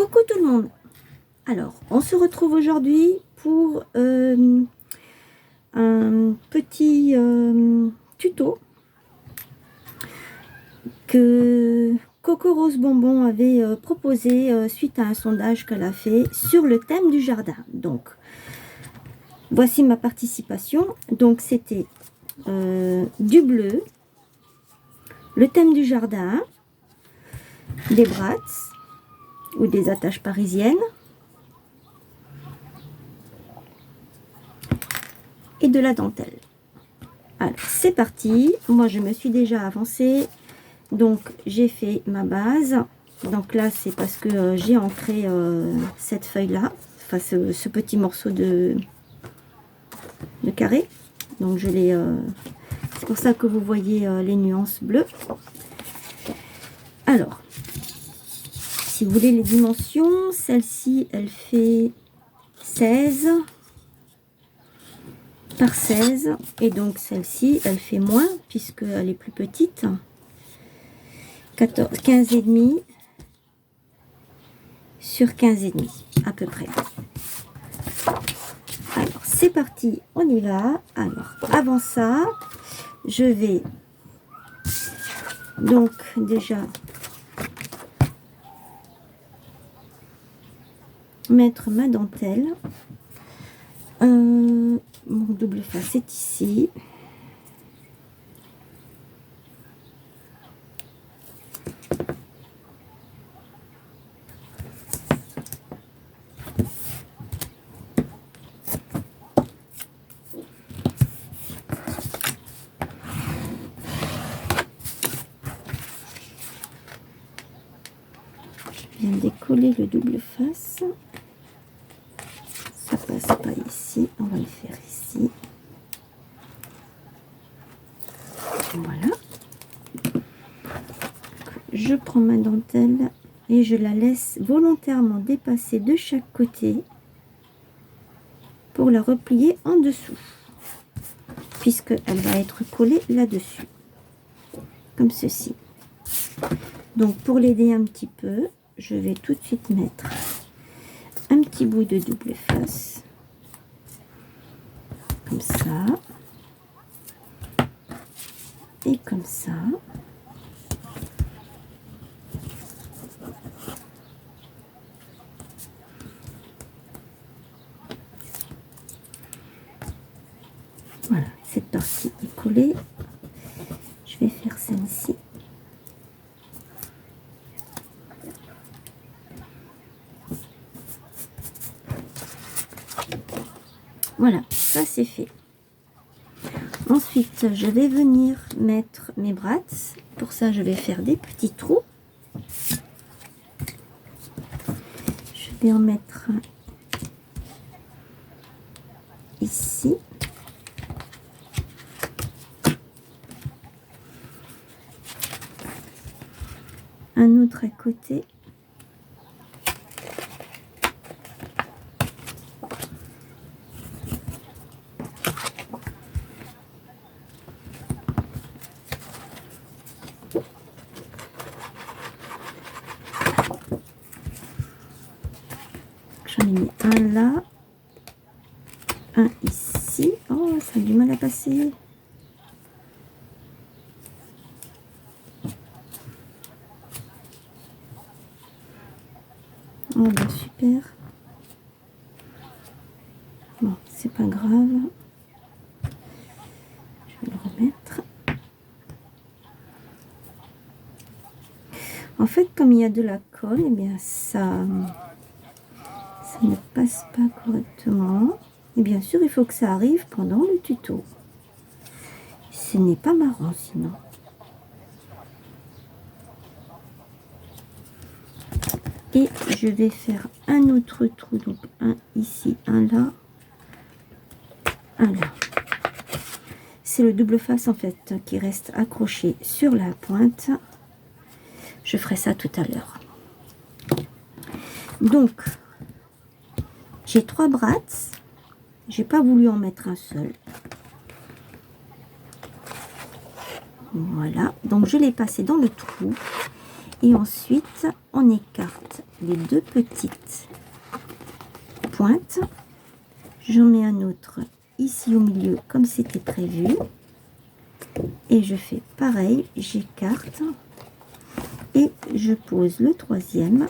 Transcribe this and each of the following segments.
Coucou tout le monde. Alors, on se retrouve aujourd'hui pour un petit tuto que Coco Rose Bonbon avait proposé suite à un sondage qu'elle a fait sur le thème du jardin. Donc, voici ma participation. Donc, c'était du bleu, le thème du jardin, des brats ou des attaches parisiennes et de la dentelle. Alors, c'est parti. Moi, je me suis déjà avancée. Donc, j'ai fait ma base. Donc là, c'est parce que j'ai ancré cette feuille-là, enfin ce petit morceau de carré. Donc, je l'ai. C'est pour ça que vous voyez les nuances bleues. Alors, si vous voulez les dimensions, celle-ci, elle fait 16 par 16. Et donc, celle-ci, elle fait moins, puisqu'elle est plus petite. 15 et demi sur 15 et demi, à peu près. Alors, c'est parti, on y va. Alors, avant ça, je vais donc déjà mettre ma dentelle. Mon double face est ici. Je viens décoller le double face. Ça passe pas ici, on va le faire ici. Voilà. Je prends ma dentelle et je la laisse volontairement dépasser de chaque côté pour la replier en dessous, puisqu'elle va être collée là-dessus, comme ceci. Donc pour l'aider un petit peu, je vais tout de suite mettre un petit bout de double face, comme ça, et comme ça. Voilà, cette partie est collée. Je vais faire celle-ci. Voilà, ça c'est fait. Ensuite, je vais venir mettre mes brats. Pour ça, je vais faire des petits trous. Je vais en mettre un ici. Un autre à côté. J'en ai mis un là, un ici. Oh, ça a du mal à passer. Oh, ben super. Bon, c'est pas grave. Je vais le remettre. En fait, comme il y a de la colle, eh bien ça ne passe pas correctement. Et bien sûr, il faut que ça arrive pendant le tuto. Ce n'est pas marrant sinon. Et je vais faire un autre trou, donc un ici, un là, un là. C'est le double face en fait qui reste accroché sur la pointe. Je ferai ça tout à l'heure. Donc, j'ai 3 brats. J'ai pas voulu en mettre un seul. Voilà, donc je l'ai passé dans le trou. Et ensuite, on écarte les deux petites pointes. J'en mets un autre ici au milieu comme c'était prévu. Et je fais pareil, j'écarte et je pose le troisième.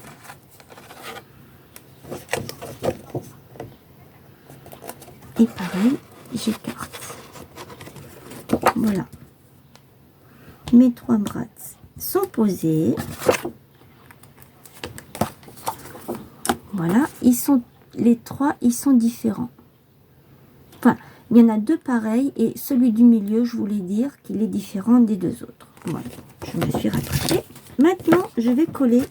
Et pareil, j'écarte. Voilà. Mes 3 brats sont posés. Voilà, les 3, ils sont différents. Enfin, il y en a 2 pareils et celui du milieu, je voulais dire qu'il est différent des 2 autres. Voilà, je me suis rattrapée. Maintenant, je vais coller.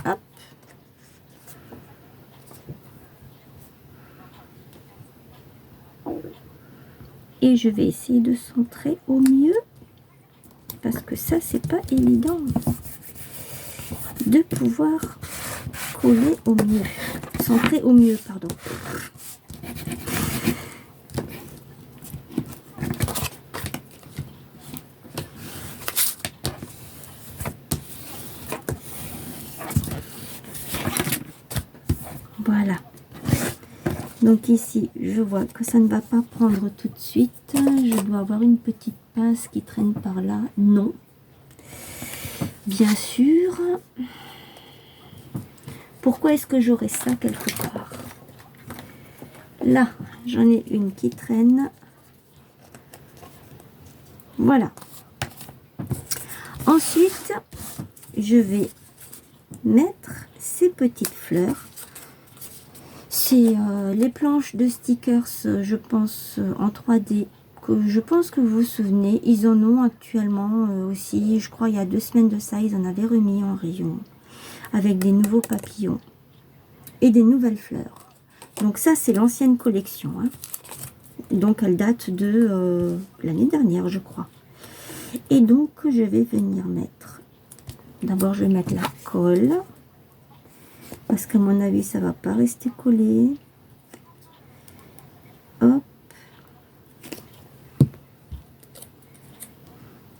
Hop. Et je vais essayer de centrer au mieux, parce que ça, c'est pas évident de pouvoir coller au mieux. Centrer au mieux, pardon. Voilà. Donc ici, je vois que ça ne va pas prendre tout de suite. Je dois avoir une petite pince qui traîne par là. Non. Bien sûr. Pourquoi est-ce que j'aurais ça quelque part? Là, j'en ai une qui traîne. Voilà. Ensuite, je vais mettre ces petites fleurs. C'est les planches de stickers, je pense, en 3D, que je pense que vous vous souvenez. Ils en ont actuellement aussi, je crois il y a 2 semaines de ça, ils en avaient remis en rayon, avec des nouveaux papillons et des nouvelles fleurs. Donc ça, c'est l'ancienne collection, hein. Donc elle date de l'année dernière, je crois. Et donc, je vais venir mettre, d'abord je vais mettre la colle, parce qu'à mon avis, ça va pas rester collé. Hop.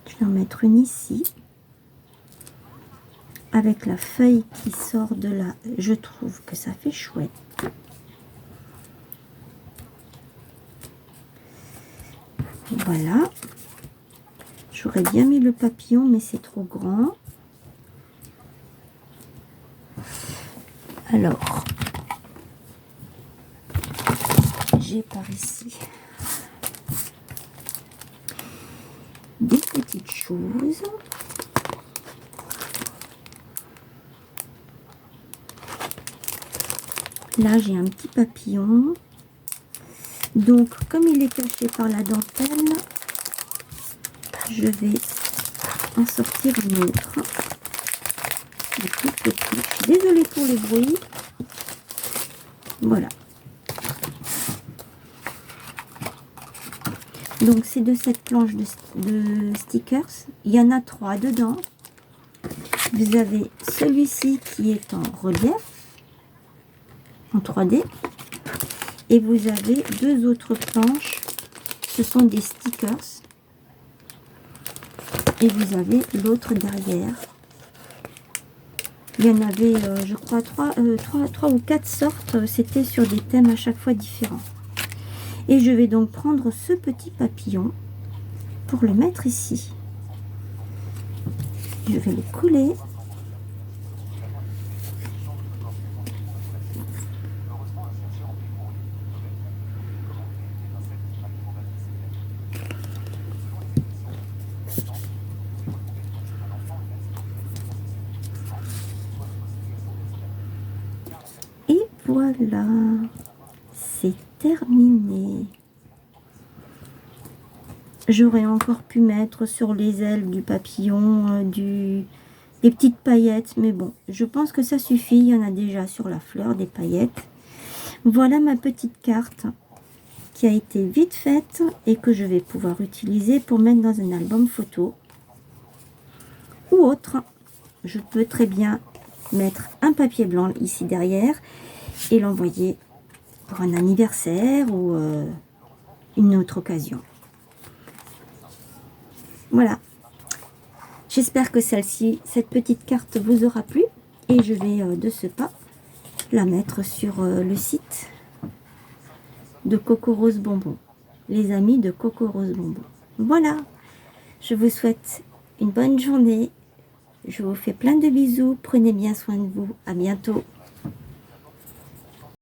Je vais en mettre une ici. Avec la feuille qui sort de là, je trouve que ça fait chouette. Voilà. J'aurais bien mis le papillon, mais c'est trop grand. Alors, j'ai par ici des petites choses. Là, j'ai un petit papillon. Donc, comme il est caché par la dentelle, je vais en sortir un autre. Un tout petit. Je suis désolée pour le bruit. Voilà. Donc, c'est de cette planche de stickers. Il y en a 3 dedans. Vous avez celui-ci qui est en relief, en 3D. Et vous avez 2 autres planches. Ce sont des stickers. Et vous avez l'autre derrière. Il y en avait, je crois, 3 ou 4 sortes. C'était sur des thèmes à chaque fois différents. Et je vais donc prendre ce petit papillon pour le mettre ici. Je vais le coller. Et voilà, c'est terminé. J'aurais encore pu mettre sur les ailes du papillon des des petites paillettes, mais bon, je pense que ça suffit. Il y en a déjà sur la fleur, des paillettes. Voilà ma petite carte qui a été vite faite et que je vais pouvoir utiliser pour mettre dans un album photo ou autre. Je peux très bien mettre un papier blanc ici derrière et l'envoyer pour un anniversaire ou une autre occasion. Voilà. J'espère que celle-ci, cette petite carte vous aura plu et je vais de ce pas la mettre sur le site de Coco Rose Bonbon, les amis de Coco Rose Bonbon. Voilà, je vous souhaite une bonne journée, je vous fais plein de bisous, prenez bien soin de vous, à bientôt.